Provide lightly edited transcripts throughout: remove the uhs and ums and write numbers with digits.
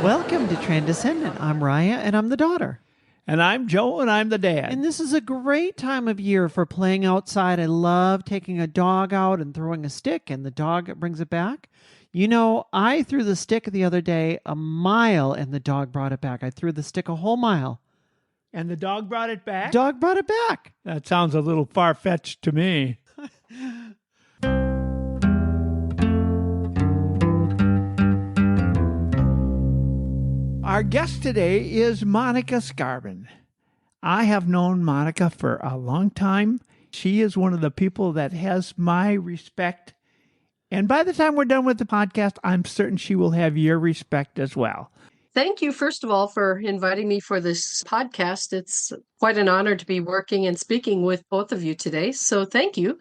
Welcome to Transcendent. I'm Rya, and I'm the daughter. And I'm Joe, and I'm the dad. And this is a great time of year for playing outside. I love taking a dog out and throwing a stick, and the dog brings it back. You know, I threw the stick the other day a mile, and the dog brought it back. I threw the stick a whole mile. And the dog brought it back? Dog brought it back. That sounds a little far-fetched to me. Our guest today is Monica Skarban. I have known Monica for a long time. She is one of the people that has my respect. And by the time we're done with the podcast, I'm certain she will have your respect as well. Thank you, first of all, for inviting me for this podcast. It's quite an honor to be working and speaking with both of you today. So thank you.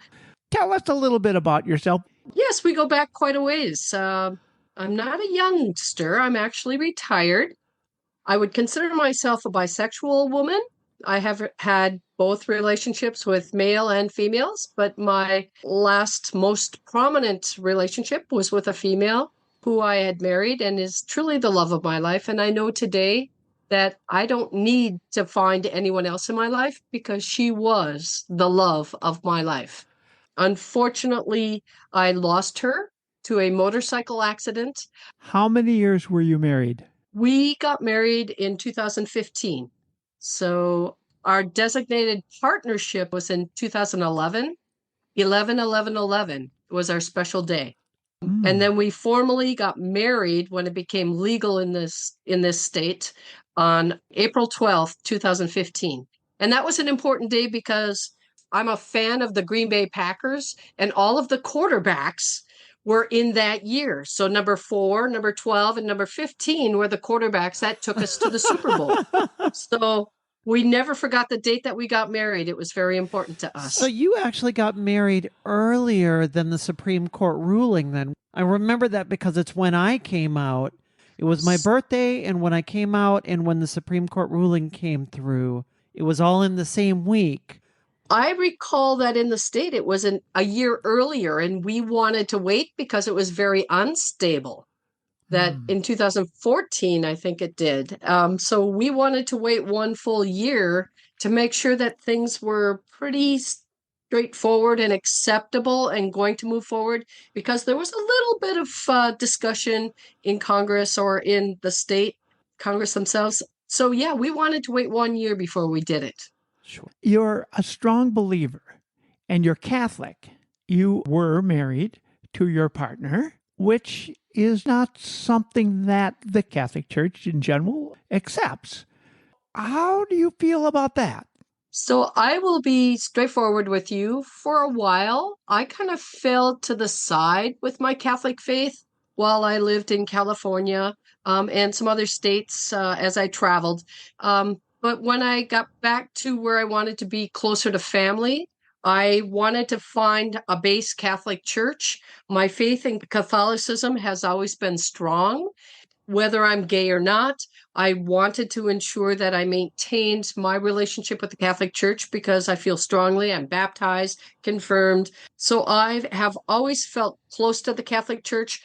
Tell us a little bit about yourself. Yes, we go back quite a ways. I'm not a youngster. I'm actually retired. I would consider myself a bisexual woman. I have had both relationships with male and females, but my last most prominent relationship was with a female who I had married and is truly the love of my life. And I know today that I don't need to find anyone else in my life because she was the love of my life. Unfortunately, I lost her to a motorcycle accident. How many years were you married? We got married in 2015. So our designated partnership was in 2011. 11/11/11 was our special day. And then we formally got married when it became legal in this state on April 12th, 2015. And that was an important day because I'm a fan of the Green Bay Packers, and all of the quarterbacks were in that year. So number 4, number 12, and number 15 were the quarterbacks that took us to the Super Bowl. So we never forgot the date that we got married. It was very important to us. So you actually got married earlier than the Supreme Court ruling then. I remember that because it's when I came out. It was my birthday, and when I came out and when the Supreme Court ruling came through, it was all in the same week. I recall that in the state, it was a year earlier, and we wanted to wait because it was very unstable. That in 2014, I think it did. So we wanted to wait one full year to make sure that things were pretty straightforward and acceptable and going to move forward, because there was a little bit of discussion in Congress or in the state Congress themselves. So yeah, we wanted to wait 1 year before we did it. Sure. You're a strong believer and you're Catholic. You were married to your partner, which is not something that the Catholic Church in general accepts. How do you feel about that? So I will be straightforward with you. For a while, I kind of fell to the side with my Catholic faith while I lived in California and some other states as I traveled. But when I got back to where I wanted to be closer to family, I wanted to find a base Catholic church. My faith in Catholicism has always been strong. Whether I'm gay or not, I wanted to ensure that I maintained my relationship with the Catholic Church because I feel strongly. I'm baptized, confirmed. So I have always felt close to the Catholic Church.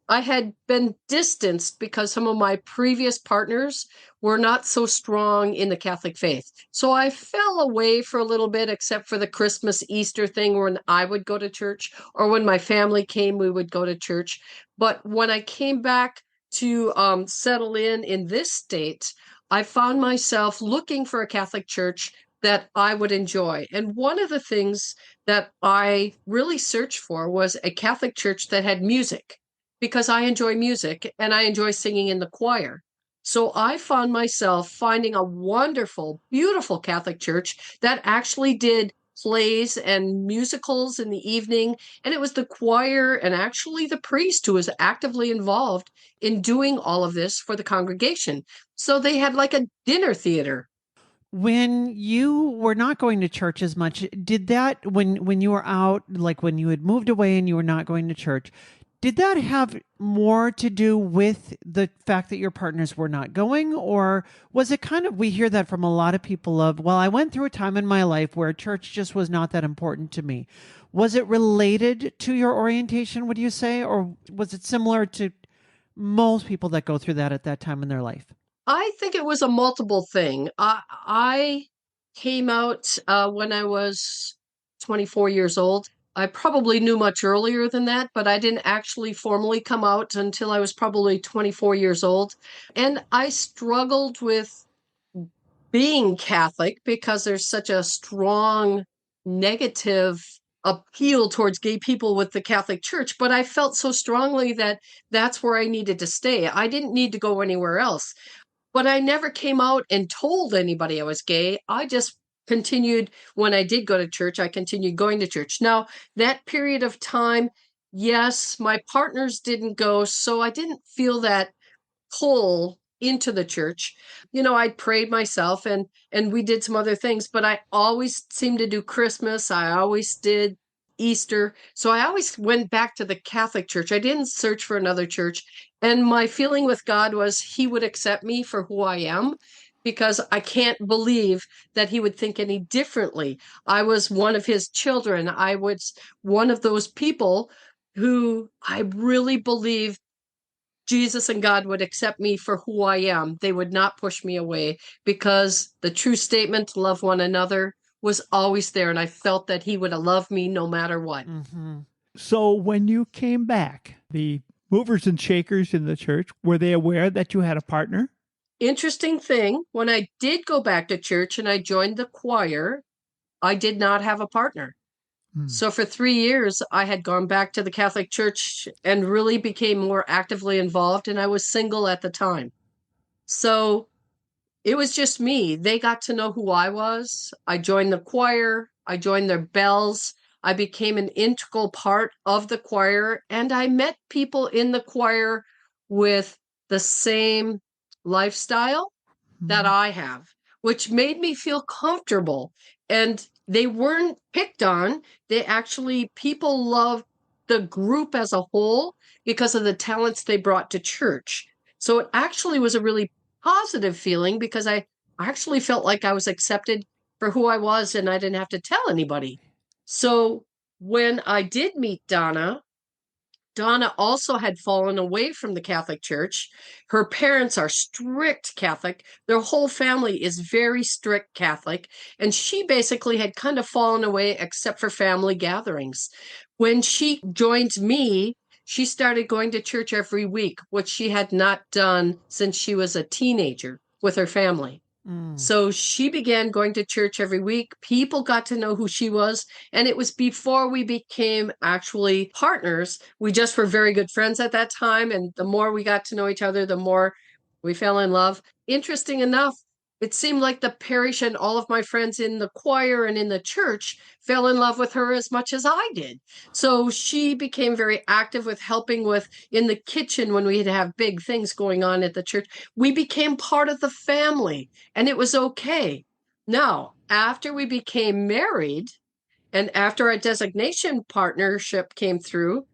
I had been distanced because some of my previous partners were not so strong in the Catholic faith. So I fell away for a little bit, except for the Christmas, Easter thing when I would go to church, or when my family came, we would go to church. But when I came back to settle in this state, I found myself looking for a Catholic church that I would enjoy. And one of the things that I really searched for was a Catholic church that had music, because I enjoy music and I enjoy singing in the choir. So I found myself finding a wonderful, beautiful Catholic church that actually did plays and musicals in the evening. And it was the choir and actually the priest who was actively involved in doing all of this for the congregation. So they had like a dinner theater. When you were not going to church as much, did that, when you were out, like when you had moved away and you were not going to church, did that have more to do with the fact that your partners were not going? Or was it kind of, we hear that from a lot of people of, well, I went through a time in my life where church just was not that important to me. Was it related to your orientation, would you say? Or was it similar to most people that go through that at that time in their life? I think it was a multiple thing. I came out when I was 24 years old. I probably knew much earlier than that, but I didn't actually formally come out until I was probably 24 years old. And I struggled with being Catholic because there's such a strong negative appeal towards gay people with the Catholic Church. But I felt so strongly that that's where I needed to stay. I didn't need to go anywhere else. But I never came out and told anybody I was gay. I just continued, when I did go to church, I continued going to church. Now, that period of time, yes, my partners didn't go, so I didn't feel that pull into the church. I prayed myself and we did some other things, but I always seemed to do Christmas. I always did Easter. So I always went back to the Catholic Church. I didn't search for another church. And my feeling with God was he would accept me for who I am, because I can't believe that he would think any differently. I was one of his children. I was one of those people who I really believe Jesus and God would accept me for who I am. They would not push me away, because the true statement to love one another was always there. And I felt that he would have loved me no matter what. Mm-hmm. So when you came back, the movers and shakers in the church, were they aware that you had a partner? Interesting thing, when I did go back to church and I joined the choir, I did not have a partner. So for 3 years, I had gone back to the Catholic Church and really became more actively involved, and I was single at the time. So it was just me. They got to know who I was. I joined the choir. I joined their bells. I became an integral part of the choir, and I met people in the choir with the same lifestyle that I have, which made me feel comfortable. And they weren't picked on. People loved the group as a whole because of the talents they brought to church. So it actually was a really positive feeling, because I actually felt like I was accepted for who I was and I didn't have to tell anybody. So when I did meet Donna also had fallen away from the Catholic Church. Her parents are strict Catholic. Their whole family is very strict Catholic. And she basically had kind of fallen away except for family gatherings. When she joined me, she started going to church every week, which she had not done since she was a teenager with her family. So she began going to church every week. People got to know who she was. And it was before we became actually partners. We just were very good friends at that time. And the more we got to know each other, the more we fell in love. Interesting enough, it seemed like the parish and all of my friends in the choir and in the church fell in love with her as much as I did. So she became very active with helping with in the kitchen when we'd have big things going on at the church. We became part of the family, and it was okay. Now, after we became married and after our designation partnership came through,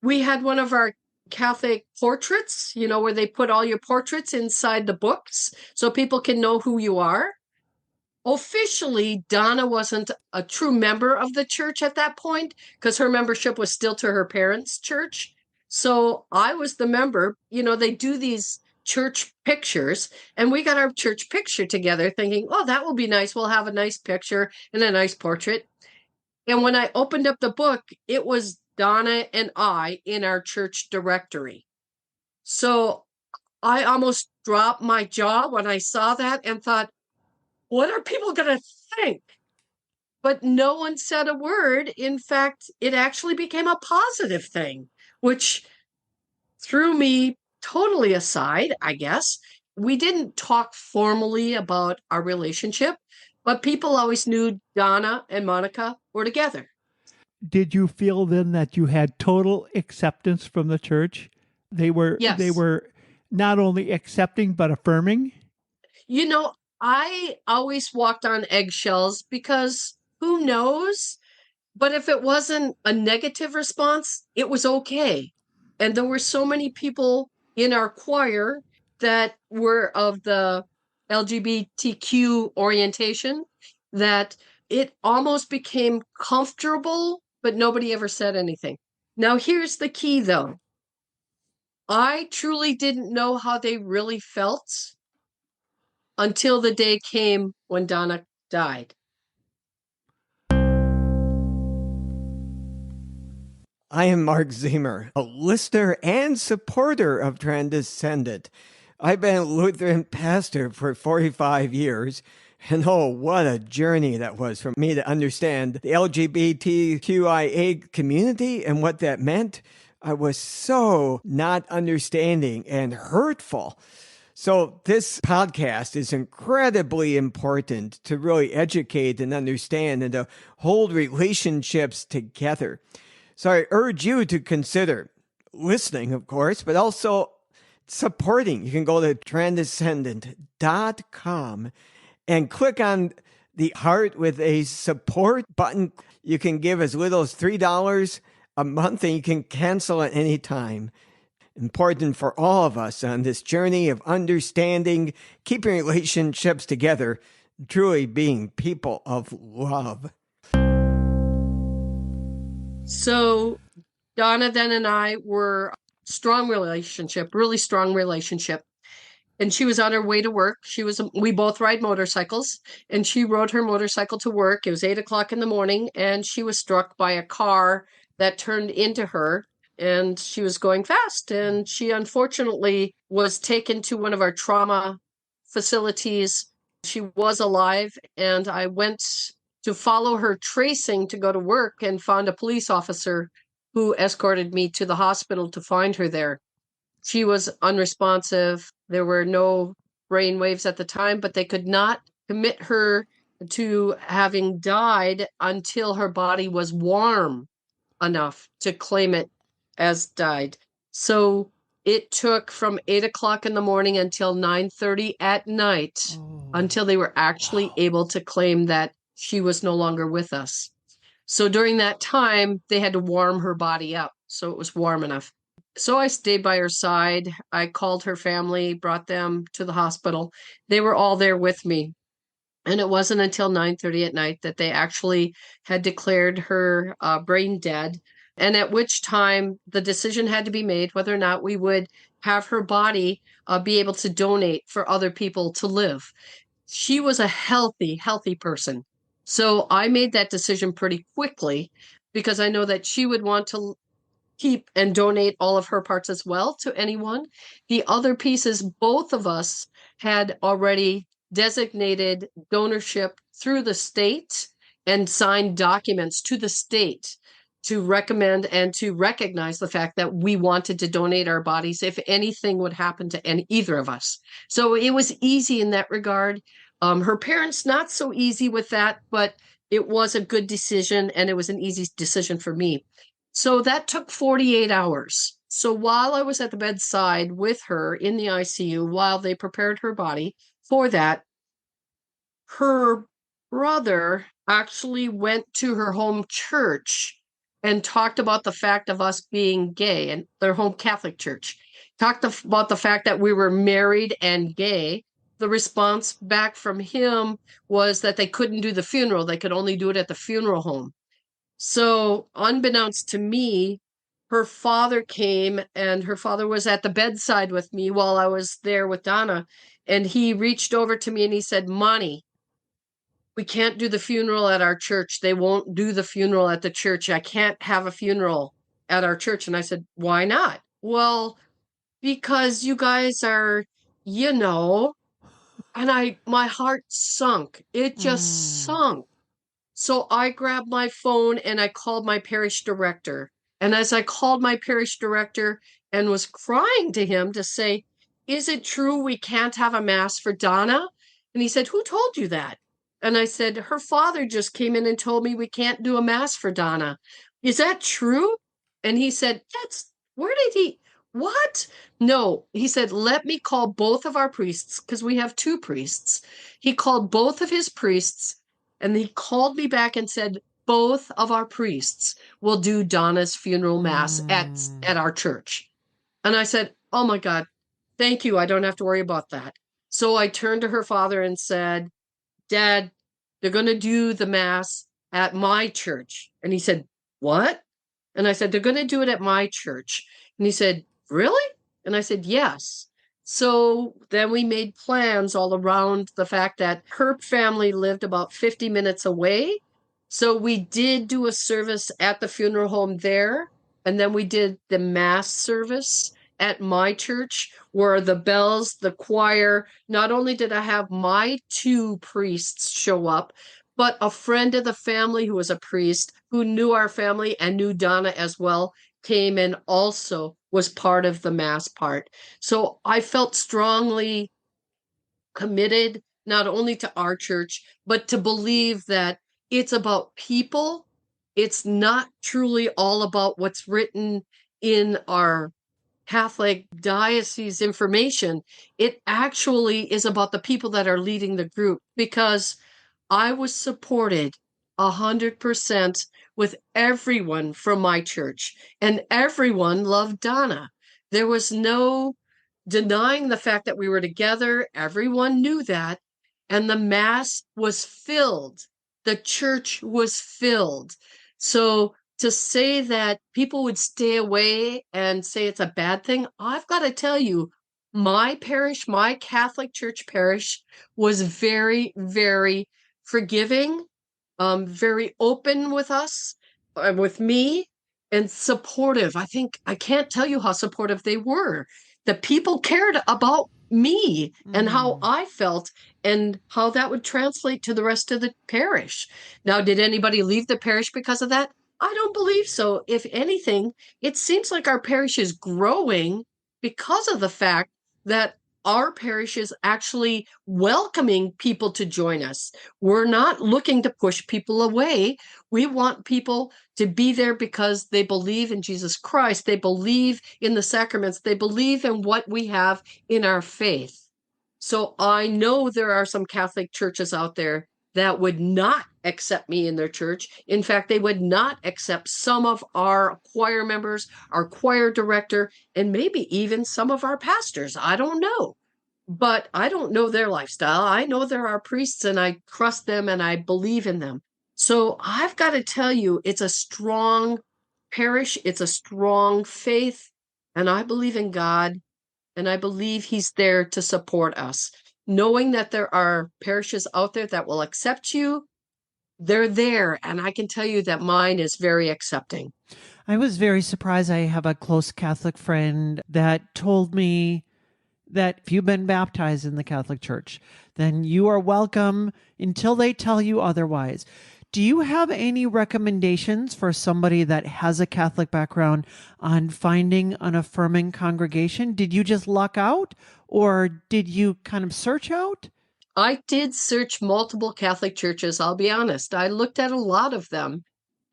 we had one of our Catholic portraits, where they put all your portraits inside the books so people can know who you are. Officially, Donna wasn't a true member of the church at that point because her membership was still to her parents' church. So I was the member. They do these church pictures, and we got our church picture together thinking, oh, that will be nice. We'll have a nice picture and a nice portrait. And when I opened up the book, it was Donna and I in our church directory. So I almost dropped my jaw when I saw that and thought, what are people going to think? But no one said a word. In fact, it actually became a positive thing, which threw me totally aside, I guess. We didn't talk formally about our relationship, but people always knew Donna and Monica were together. Did you feel then that you had total acceptance from the church? They were Yes. not only accepting but affirming? I always walked on eggshells because who knows? But if it wasn't a negative response, it was okay. And there were so many people in our choir that were of the LGBTQ orientation that it almost became comfortable, but nobody ever said anything. Now, here's the key, though. I truly didn't know how they really felt until the day came when Donna died. I am Mark Ziemer, a listener and supporter of Transcendent. I've been a Lutheran pastor for 45 years, and oh, what a journey that was for me to understand the LGBTQIA community and what that meant. I was so not understanding and hurtful. So, this podcast is incredibly important to really educate and understand and to hold relationships together. So I urge you to consider listening, of course, but also supporting. You can go to transcendent.com and click on the heart with a support button. You can give as little as $3 a month, and you can cancel at any time. Important for all of us on this journey of understanding, keeping relationships together, truly being people of love. So Donna then and I were strong relationship, really strong relationship. And she was on her way to work. We both ride motorcycles, and she rode her motorcycle to work. It was 8 o'clock in the morning, and she was struck by a car that turned into her, and she was going fast. And she unfortunately was taken to one of our trauma facilities. She was alive, and I went to follow her tracing to go to work and found a police officer who escorted me to the hospital to find her there. She was unresponsive. There were no brain waves at the time, but they could not commit her to having died until her body was warm enough to claim it as died. So it took from 8 o'clock in the morning until 9:30 at night until they were actually able to claim that she was no longer with us. So during that time, they had to warm her body up so it was warm enough. So I stayed by her side. I called her family, brought them to the hospital. They were all there with me. And it wasn't until 9:30 at night that they actually had declared her brain dead. And at which time the decision had to be made whether or not we would have her body be able to donate for other people to live. She was a healthy, healthy person. So I made that decision pretty quickly because I know that she would want to keep and donate all of her parts as well to anyone. The other pieces, both of us had already designated donorship through the state and signed documents to the state to recommend and to recognize the fact that we wanted to donate our bodies if anything would happen to either of us. So it was easy in that regard. Her parents, not so easy with that, but it was a good decision and it was an easy decision for me. So that took 48 hours. So while I was at the bedside with her in the ICU, while they prepared her body for that, her brother actually went to her home church and talked about the fact of us being gay, and their home Catholic church. Talked about the fact that we were married and gay. The response back from him was that they couldn't do the funeral. They could only do it at the funeral home. So, unbeknownst to me, her father came and her father was at the bedside with me while I was there with Donna. And he reached over to me and he said, Monty, we can't do the funeral at our church. They won't do the funeral at the church. I can't have a funeral at our church. And I said, why not? Well, because you guys are, you know, and my heart sunk. It just sunk. So I grabbed my phone and I called my parish director. And as I called my parish director and was crying to him to say, is it true we can't have a mass for Donna? And he said, who told you that? And I said, her father just came in and told me we can't do a mass for Donna. Is that true? And he said, where did he, what? No, he said, let me call both of our priests because we have two priests. He called both of his priests and he called me back and said, both of our priests will do Donna's funeral mass at our church. And I said, oh my God, thank you. I don't have to worry about that. So I turned to her father and said, Dad, they're going to do the mass at my church. And he said, what? And I said, they're going to do it at my church. And he said, really? And I said, yes. So then we made plans all around the fact that her family lived about 50 minutes away. So we did do a service at the funeral home there. And then we did the mass service at my church where the bells, the choir, not only did I have my two priests show up, but a friend of the family who was a priest who knew our family and knew Donna as well came and also was part of the mass part. So I felt strongly committed not only to our church, but to believe that it's about people. It's not truly all about what's written in our Catholic diocese information. It actually is about the people that are leading the group, because I was supported 100% with everyone from my church, and everyone loved Donna. There was no denying the fact that we were together. Everyone knew that. And the mass was filled. The church was filled. So to say that people would stay away and say it's a bad thing, I've got to tell you, my parish, my Catholic Church parish, was very, very forgiving, very open with us, with me, and supportive. I can't tell you how supportive they were. The people cared about me and how I felt and how that would translate to the rest of the parish. Now, did anybody leave the parish because of that? I don't believe so. If anything, it seems like our parish is growing because of the fact that our parish is actually welcoming people to join us. We're not looking to push people away. We want people to be there because they believe in Jesus Christ. They believe in the sacraments. They believe in what we have in our faith. So I know there are some Catholic churches out there that would not accept me in their church. In fact, they would not accept some of our choir members, our choir director, and maybe even some of our pastors. I don't know. But I don't know their lifestyle. I know there are priests and I trust them and I believe in them. So I've got to tell you, it's a strong parish, it's a strong faith, and I believe in God, and I believe He's there to support us. Knowing that there are parishes out there that will accept you, they're there. And I can tell you that mine is very accepting. I was very surprised. I have a close Catholic friend that told me that if you've been baptized in the Catholic Church, then you are welcome until they tell you otherwise. Do you have any recommendations for somebody that has a Catholic background on finding an affirming congregation? Did you just luck out, or did you kind of search out? I did search multiple Catholic churches, I'll be honest. I looked at a lot of them,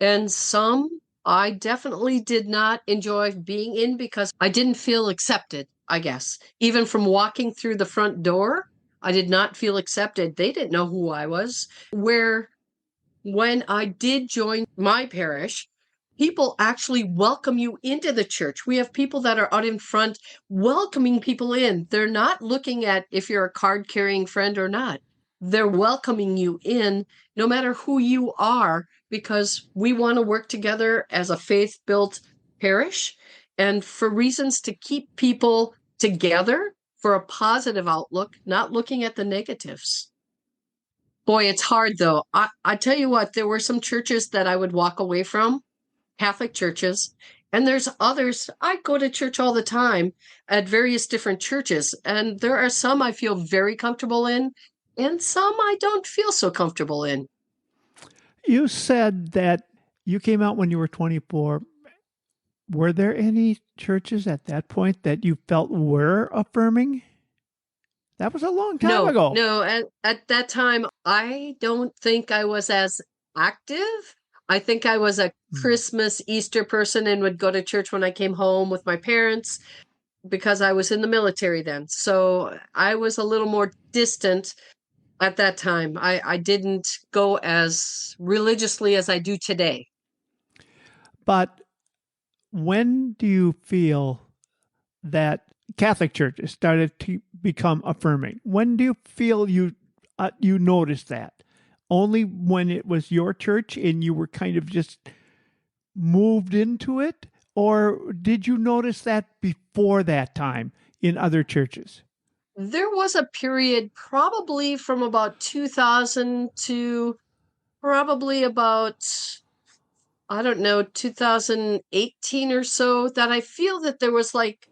and some I definitely did not enjoy being in because I didn't feel accepted, I guess. Even from walking through the front door, I did not feel accepted. They didn't know who I was. Where when I did join my parish, people actually welcome you into the church. We have people that are out in front welcoming people in. They're not looking at if you're a card carrying friend or not. They're welcoming you in no matter who you are, because we want to work together as a faith built parish and for reasons to keep people together for a positive outlook, not looking at the negatives. Boy, it's hard though. I tell you what, there were some churches that I would walk away from, Catholic churches, and there's others. I go to church all the time at various different churches, and there are some I feel very comfortable in, and some I don't feel so comfortable in. You said that you came out when you were 24. Were there any churches at that point that you felt were affirming? That was a long time ago. No, at that time, I don't think I was as active. I think I was a Christmas, Easter person and would go to church when I came home with my parents because I was in the military then. So I was a little more distant at that time. I didn't go as religiously as I do today. But when do you feel that Catholic churches started to become affirming? When do you feel you noticed that? Only when it was your church and you were kind of just moved into it? or did you notice that before that time in other churches? There was a period probably from about 2000 to probably about, I don't know, 2018 or so, that I feel that there was like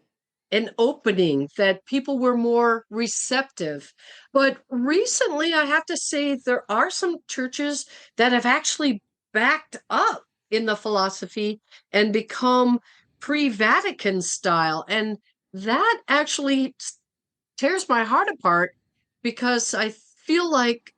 an opening, that people were more receptive. But recently, I have to say, there are some churches that have actually backed up in the philosophy and become pre-Vatican style. And that actually tears my heart apart, because I feel like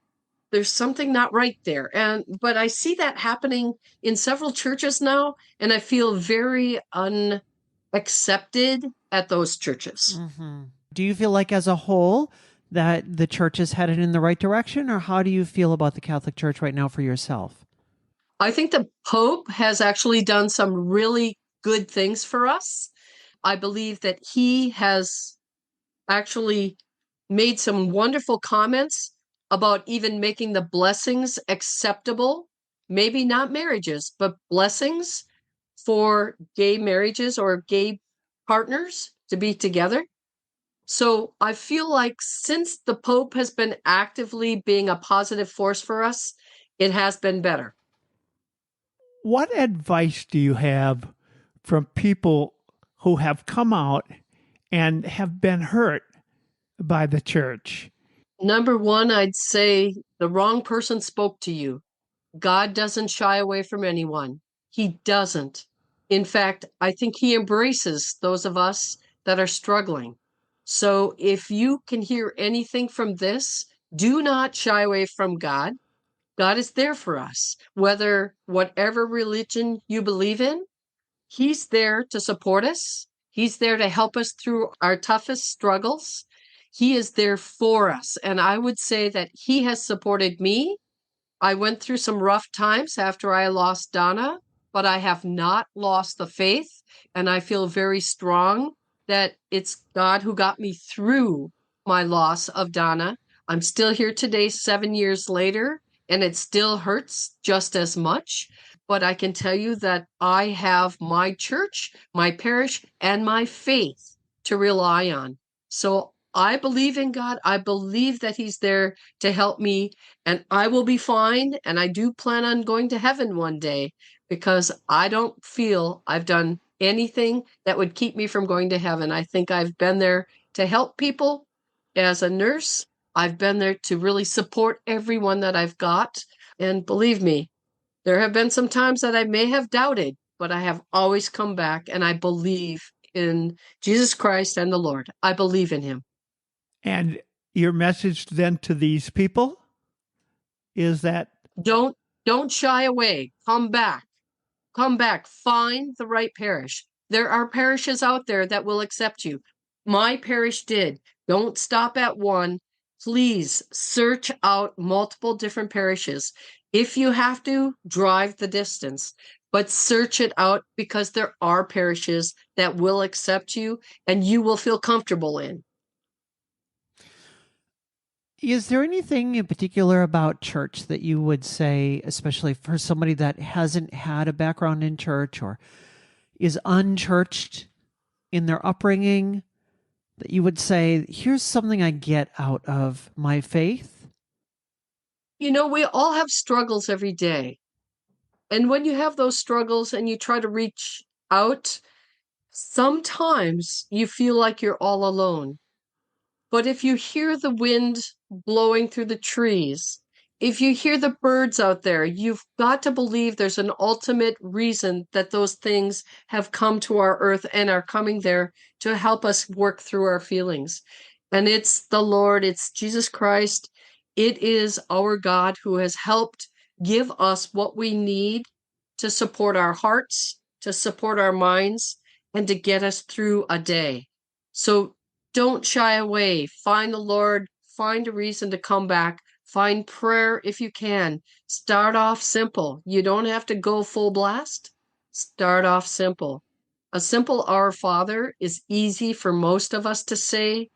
there's something not right there. But I see that happening in several churches now, and I feel very unaccepted at those churches. Mm-hmm. Do you feel like as a whole that the church is headed in the right direction, or how do you feel about the Catholic Church right now for yourself? I think the Pope has actually done some really good things for us. I believe that he has actually made some wonderful comments about even making the blessings acceptable. Maybe not marriages, but blessings for gay marriages or gay partners to be together. So I feel like since the Pope has been actively being a positive force for us, it has been better. What advice do you have from people who have come out and have been hurt by the church? Number one, I'd say the wrong person spoke to you. God doesn't shy away from anyone. He doesn't. In fact, I think he embraces those of us that are struggling. So if you can hear anything from this, do not shy away from God. God is there for us. Whatever religion you believe in, he's there to support us. He's there to help us through our toughest struggles. He is there for us. And I would say that he has supported me. I went through some rough times after I lost Donna, but I have not lost the faith. And I feel very strong that it's God who got me through my loss of Donna. I'm still here today, 7 years later, and it still hurts just as much. But I can tell you that I have my church, my parish, and my faith to rely on. So I believe in God. I believe that he's there to help me, and I will be fine. And I do plan on going to heaven one day, because I don't feel I've done anything that would keep me from going to heaven. I think I've been there to help people as a nurse. I've been there to really support everyone that I've got. And believe me, there have been some times that I may have doubted, but I have always come back, and I believe in Jesus Christ and the Lord. I believe in him. And your message then to these people is that Don't don't shy away. Come back. Come back. Find the right parish. There are parishes out there that will accept you. My parish did. Don't stop at one. Please search out multiple different parishes. If you have to, drive the distance, but search it out, because there are parishes that will accept you and you will feel comfortable in. Is there anything in particular about church that you would say, especially for somebody that hasn't had a background in church or is unchurched in their upbringing, that you would say, here's something I get out of my faith? You know, we all have struggles every day. And when you have those struggles and you try to reach out, sometimes you feel like you're all alone. But if you hear the wind blowing through the trees, if you hear the birds out there, you've got to believe there's an ultimate reason that those things have come to our earth and are coming there to help us work through our feelings. And it's the Lord, it's Jesus Christ. It is our God who has helped give us what we need to support our hearts, to support our minds, and to get us through a day. So don't shy away. Find the Lord. Find a reason to come back. Find prayer if you can. Start off simple. You don't have to go full blast. Start off simple. A simple Our Father is easy for most of us to say.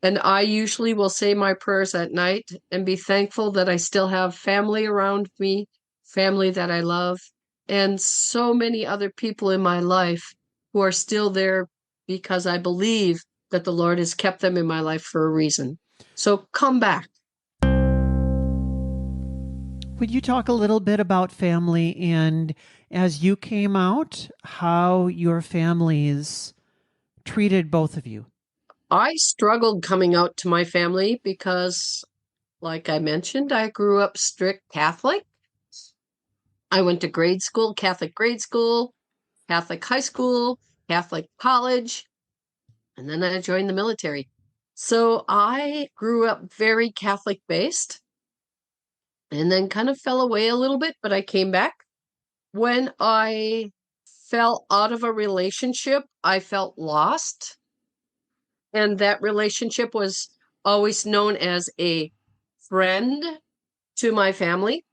And I usually will say my prayers at night and be thankful that I still have family around me, family that I love, and so many other people in my life who are still there because I believe that the Lord has kept them in my life for a reason. So come back. Would you talk a little bit about family and as you came out, how your families treated both of you? I struggled coming out to my family because, like I mentioned, I grew up strict Catholic. I went to Catholic grade school, Catholic high school, Catholic college, and then I joined the military. So I grew up very Catholic based and then kind of fell away a little bit, but I came back. When I fell out of a relationship, I felt lost. And that relationship was always known as a friend to my family,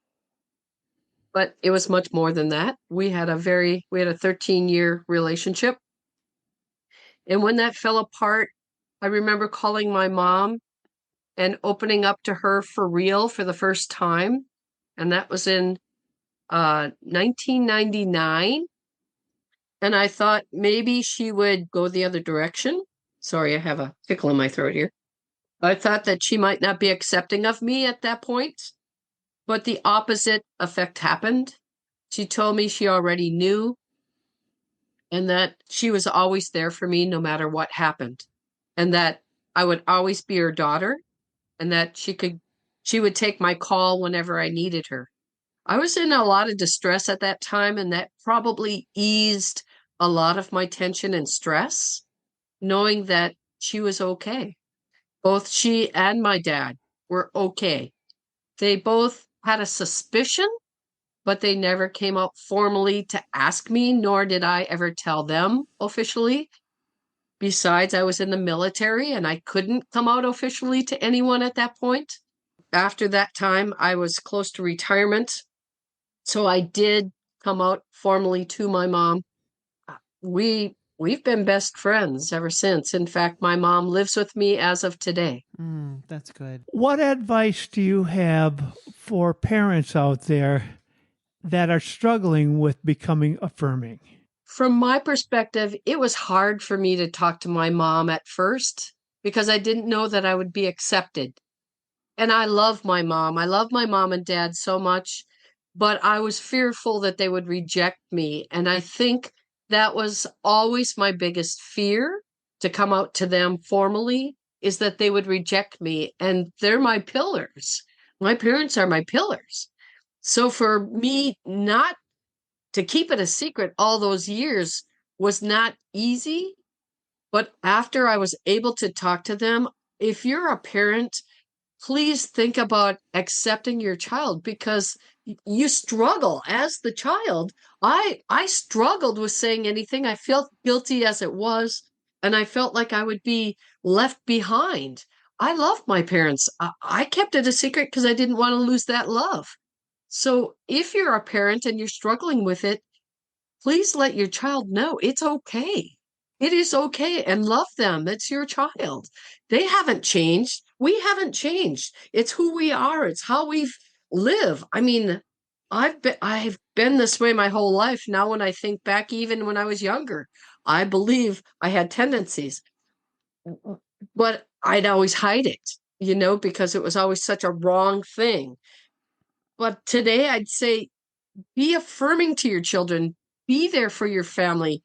but it was much more than that. We had a 13-year relationship. And when that fell apart, I remember calling my mom and opening up to her for real for the first time. And that was in 1999. And I thought maybe she would go the other direction. Sorry, I have a tickle in my throat here. I thought that she might not be accepting of me at that point, but the opposite effect happened. She told me she already knew and that she was always there for me no matter what happened, and that I would always be her daughter, and that she would take my call whenever I needed her. I was in a lot of distress at that time, and that probably eased a lot of my tension and stress, knowing that she was okay. Both she and my dad were okay. They both had a suspicion, but they never came out formally to ask me, nor did I ever tell them officially. Besides, I was in the military and I couldn't come out officially to anyone at that point. After that time, I was close to retirement. So I did come out formally to my mom. We've been best friends ever since. In fact, my mom lives with me as of today. That's good. What advice do you have for parents out there that are struggling with becoming affirming? From my perspective, it was hard for me to talk to my mom at first because I didn't know that I would be accepted. And I love my mom. I love my mom and dad so much, but I was fearful that they would reject me. And I think that was always my biggest fear, to come out to them formally, is that they would reject me. And they're my pillars. My parents are my pillars. So for me not to keep it a secret all those years was not easy. But after I was able to talk to them, if you're a parent, please think about accepting your child, because you struggle as the child. I struggled with saying anything. I felt guilty as it was, and I felt like I would be left behind. I love my parents. I kept it a secret because I didn't want to lose that love. So if you're a parent and you're struggling with it, please let your child know it's okay. It is okay, and love them. It's your child. They haven't changed. We haven't changed. It's who we are. It's how we live. I mean, I've been this way my whole life. Now, when I think back, even when I was younger, I believe I had tendencies, but I'd always hide it, because it was always such a wrong thing. But today I'd say, be affirming to your children. Be there for your family.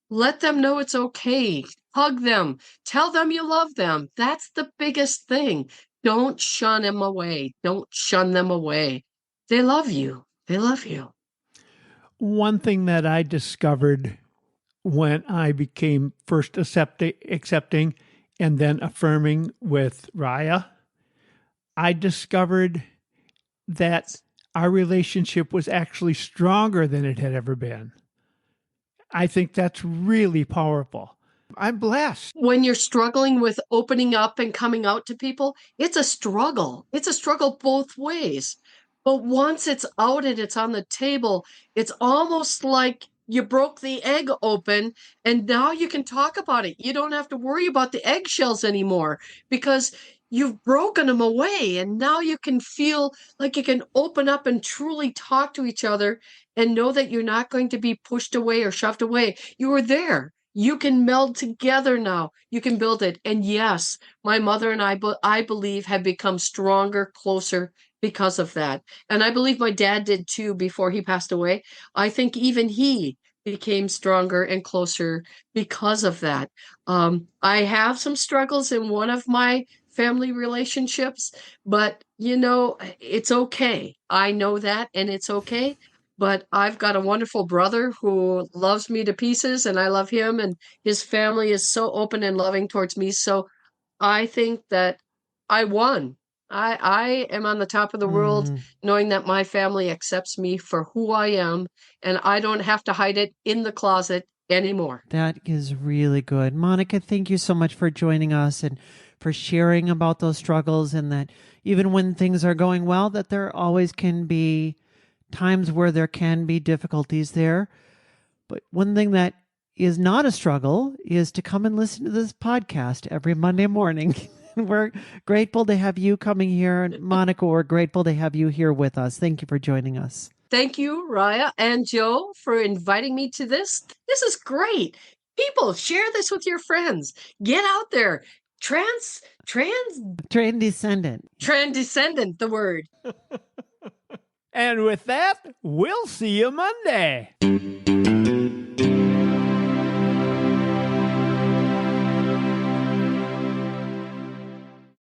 Let them know it's okay. Hug them. Tell them you love them. That's the biggest thing. Don't shun them away. Don't shun them away. They love you. They love you. One thing that I discovered when I became first accepting and then affirming with Rya, I discovered that our relationship was actually stronger than it had ever been. I think that's really powerful. I'm blessed. When you're struggling with opening up and coming out to people, it's a struggle. It's a struggle both ways. But once it's out and it's on the table, it's almost like you broke the egg open and now you can talk about it. You don't have to worry about the eggshells anymore because you've broken them away, and now you can feel like you can open up and truly talk to each other and know that you're not going to be pushed away or shoved away. You were there. You can meld together now. You can build it. And yes, my mother and I believe, have become stronger, closer because of that. And I believe my dad did too before he passed away. I think even he became stronger and closer because of that. I have some struggles in one of my family relationships, but it's okay. I know that, and it's okay. But I've got a wonderful brother who loves me to pieces, and I love him, and his family is so open and loving towards me. So I think that I won. I am on the top of the world Mm, knowing that my family accepts me for who I am, and I don't have to hide it in the closet anymore. that is really good. Monica, thank you so much for joining us and for sharing about those struggles, and that even when things are going well, that there always can be times where there can be difficulties there. But one thing that is not a struggle is to come and listen to this podcast every Monday morning. We're grateful to have you coming here. And Monica, we're grateful to have you here with us. Thank you for joining us. Thank you, Rya and Joe, for inviting me to this. This is great. People, share this with your friends. Get out there. Transcendent. Transcendent, the word. And with that, we'll see you Monday.